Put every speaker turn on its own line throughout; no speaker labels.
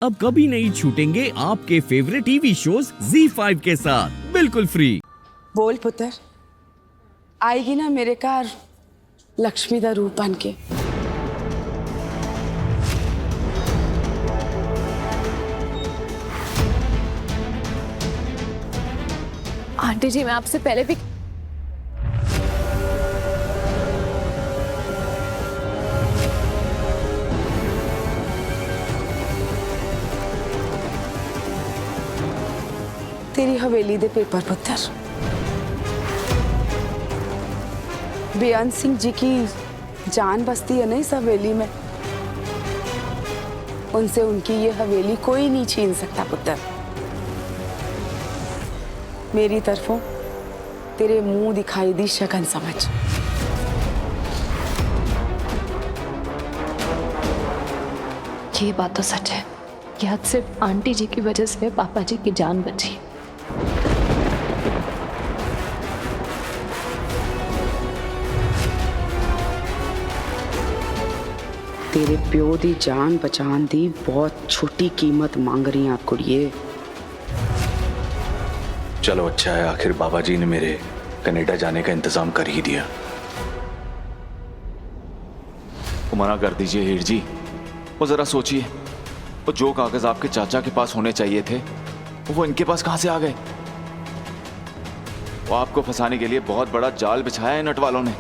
अब कभी नहीं छूटेंगे आपके फेवरेट टीवी शोज ZEE5 के साथ बिल्कुल फ्री।
बोल पुत्र, आएगी ना मेरे घर लक्ष्मी दा रूप बन के?
आंटी जी, मैं आपसे पहले भी
तेरी हवेली दे पेपर पुत्र, बेअंत सिंह जी की जान बसती है ना इस हवेली में। उनसे उनकी ये हवेली कोई नहीं छीन सकता पुत्र। मेरी तरफों तेरे मुंह दिखाई दी शगन समझ।
ये बात तो सच है कि आज सिर्फ आंटी जी की वजह से पापा जी की जान बची।
तेरे प्यो दी जान बचान दी बहुत छोटी कीमत मांग रही हैं कुड़िए।
चलो अच्छा है, आखिर बाबा जी ने मेरे कनाडा जाने का इंतजाम कर ही दिया।
वो मना कर दीजिए हीर जी। वो जरा सोचिए, वो जो कागज आपके चाचा के पास होने चाहिए थे वो इनके पास कहां से आ गए? वो आपको फंसाने के लिए बहुत बड़ा जाल बिछाया है नट वालों ने।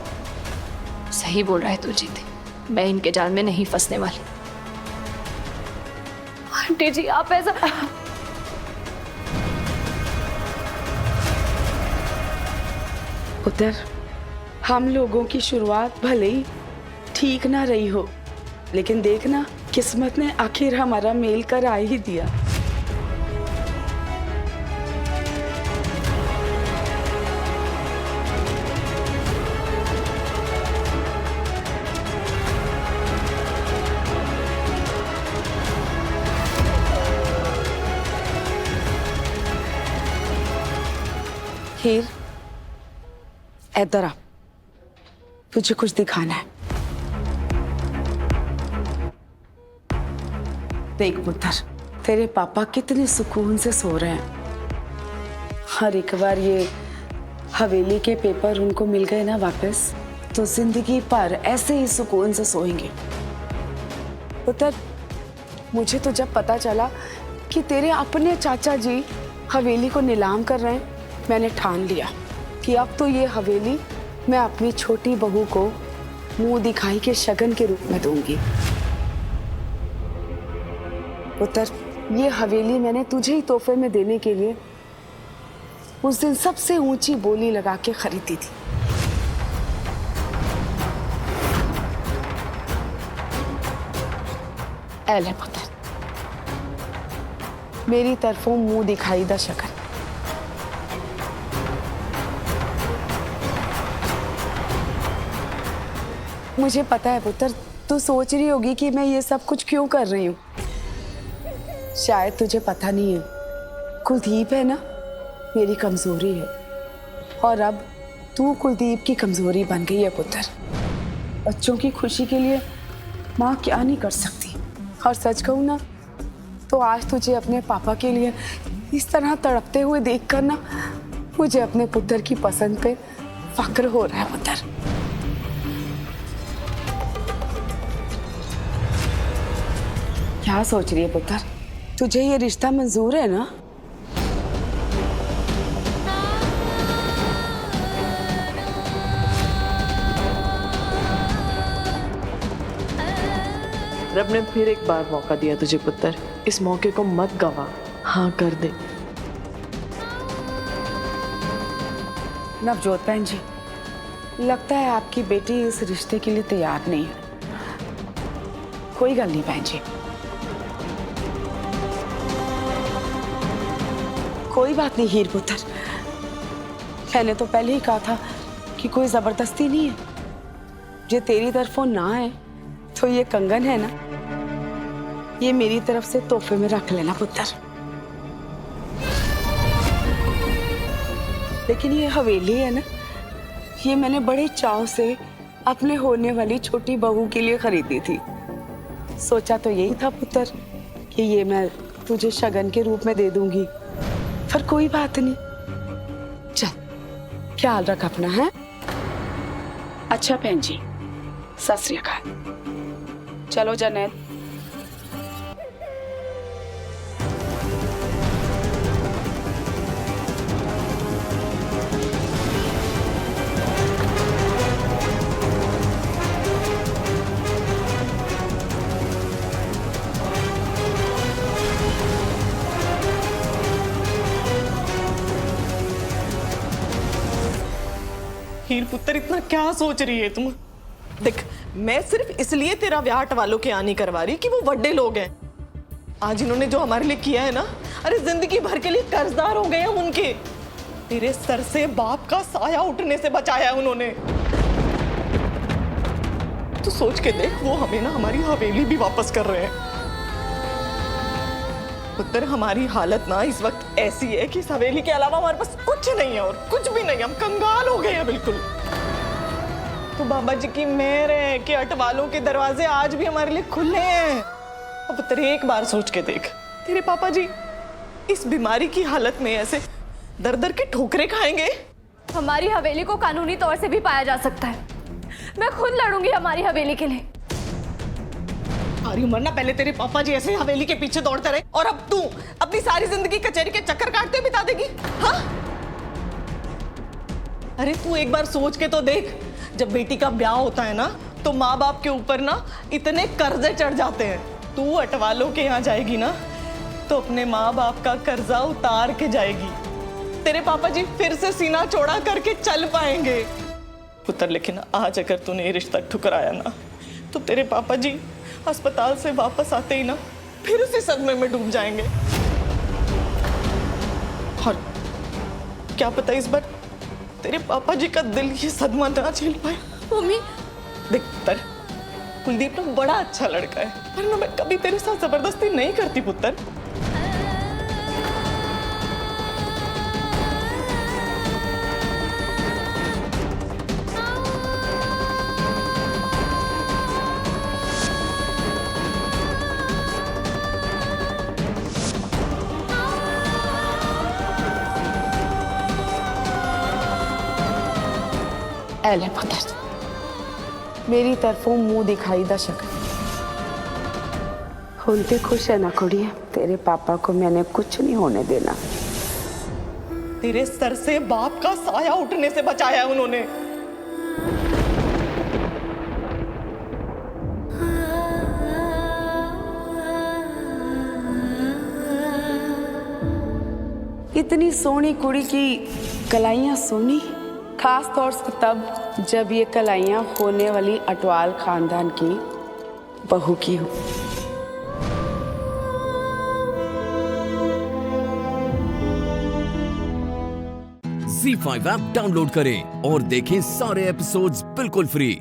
सही बोल रहा है तू जीते, मैं इनके जाल में नहीं फंसने वाली। आंटी जी आप ऐसा
पुत्र, हम लोगों की शुरुआत भले ही ठीक ना रही हो, लेकिन देखना किस्मत ने आखिर हमारा मेल कर आ ही दिया। हीर, इधर आ, तुझे कुछ दिखाना है। देख पुत्र, तेरे पापा कितने सुकून से सो रहे हैं। हर एक बार ये हवेली के पेपर उनको मिल गए ना वापस, तो जिंदगी भर ऐसे ही सुकून से सोएंगे। पुत्र, मुझे तो जब पता चला कि तेरे अपने चाचा जी हवेली को नीलाम कर रहे हैं, मैंने ठान लिया कि अब तो ये हवेली मैं अपनी छोटी बहू को मुंह दिखाई के शगन के रूप में दूंगी। पुत्र, ये हवेली मैंने तुझे ही तोहफे में देने के लिए उस दिन सबसे ऊंची बोली लगा के खरीदी थी। ऐले पुत्र, मेरी तरफों मुंह दिखाई दा शगन। मुझे पता है पुत्र, तू सोच रही होगी कि मैं ये सब कुछ क्यों कर रही हूँ। शायद तुझे पता नहीं है, कुलदीप है ना, मेरी कमजोरी है, और अब तू कुलदीप की कमजोरी बन गई है पुत्र। बच्चों की खुशी के लिए माँ क्या नहीं कर सकती। और सच कहूँ ना, तो आज तुझे अपने पापा के लिए इस तरह तड़पते हुए देखकर ना, मुझे अपने पुत्र की पसंद पे फक्र हो रहा है पुत्र। क्या सोच रही है पुत्र? तुझे ये रिश्ता मंजूर है ना?
रब ने फिर एक बार मौका दिया तुझे पुत्र, इस मौके को मत गवा, हाँ कर दे।
नवजोत बहन जी, लगता है आपकी बेटी इस रिश्ते के लिए तैयार नहीं है। कोई गल नहीं बहन जी, कोई बात नहीं हीर पुत्र। मैंने तो पहले ही कहा था कि कोई जबरदस्ती नहीं है। जो तेरी तरफों ना है तो ये कंगन है ना, ये मेरी तरफ से तोहफे में रख लेना पुत्र। लेकिन ये हवेली है ना, ये मैंने बड़े चाव से अपने होने वाली छोटी बहू के लिए खरीदी थी। सोचा तो यही था पुत्र कि ये मैं तुझे शगन के रूप में दे दूंगी, पर कोई बात नहीं। चल ख्याल रख अपना, है? अच्छा बहन जी, सत श्री अकाल। चलो जनेत।
हीर पुत्र, इतना क्या सोच रही है तुम? देख, मैं सिर्फ इसलिए तेरा ब्याह वालों के यहाँ नहीं करवा रही कि वो बड़े लोग हैं। आज इन्होंने जो हमारे लिए किया है ना, अरे जिंदगी भर के लिए कर्जदार हो गए हम उनके। तेरे सर से बाप का साया उठने से बचाया उन्होंने। तू सोच के देख, वो हमें ना हमारी हवेली भी वापस कर रहे हैं। पुत्र, हमारी हालत ना इस वक्त ऐसी है कि इस हवेली के अलावा हमारे पास कुछ नहीं है, और कुछ भी नहीं, हम कंगाल हो गए हैं बिल्कुल। तो बाबा जी की मेहर है कि अटवालों के दरवाजे आज भी हमारे लिए खुले हैं। और पुत्र, एक बार सोच के देख, तेरे पापा जी इस बीमारी की हालत में ऐसे दर दर के ठोकरे खाएंगे।
हमारी हवेली को कानूनी तौर से भी पाया जा सकता है। मैं खुद लड़ूंगी हमारी हवेली के लिए।
सारी उम्र ना पहले तेरे पापा जी ऐसे हवेली के पीछे दौड़ते रहे, और अब तू अपनी सारी जिंदगी कचहरी के चक्कर काटते बिता देगी। हाँ, अरे तू एक बार सोच के तो देख, जब बेटी का ब्याह होता है ना, तो माँ बाप के ऊपर ना इतने कर्जे चढ़ जाते हैं। तू अटवालों के यहाँ जाएगी ना, तो अपने माँ बाप का कर्जा उतार के जाएगी। तेरे पापा जी फिर से सीना चौड़ा करके चल पाएंगे। पुत्र, लेकिन आज अगर तूने ये रिश्ता ठुकराया ना, तो तेरे पापा जी अस्पताल से वापस आते ही ना फिर उसी सदमे में डूब जाएंगे। और क्या पता इस बार तेरे पापा जी का दिल ये सदमा ना झेल पाए।
मम्मी,
देख पुत्र, कुलदीप ना बड़ा अच्छा लड़का है, पर ना मैं कभी तेरे साथ जबरदस्ती नहीं करती पुत्र।
एले पुत्र, मेरी तरफों मुंह दिखाई दा शक। होते खुश है ना कुड़िए, तेरे पापा को मैंने कुछ नहीं होने देना।
तेरे सर से बाप का साया उठने से बचाया उन्होंने।
इतनी सोनी कुड़ी की कलाइयां सोनी, खास तौर से तब जब ये कलाइयां होने वाली अटवाल खानदान की बहू की हो।
Z5 ऐप डाउनलोड करें और देखें सारे एपिसोड्स बिल्कुल फ्री।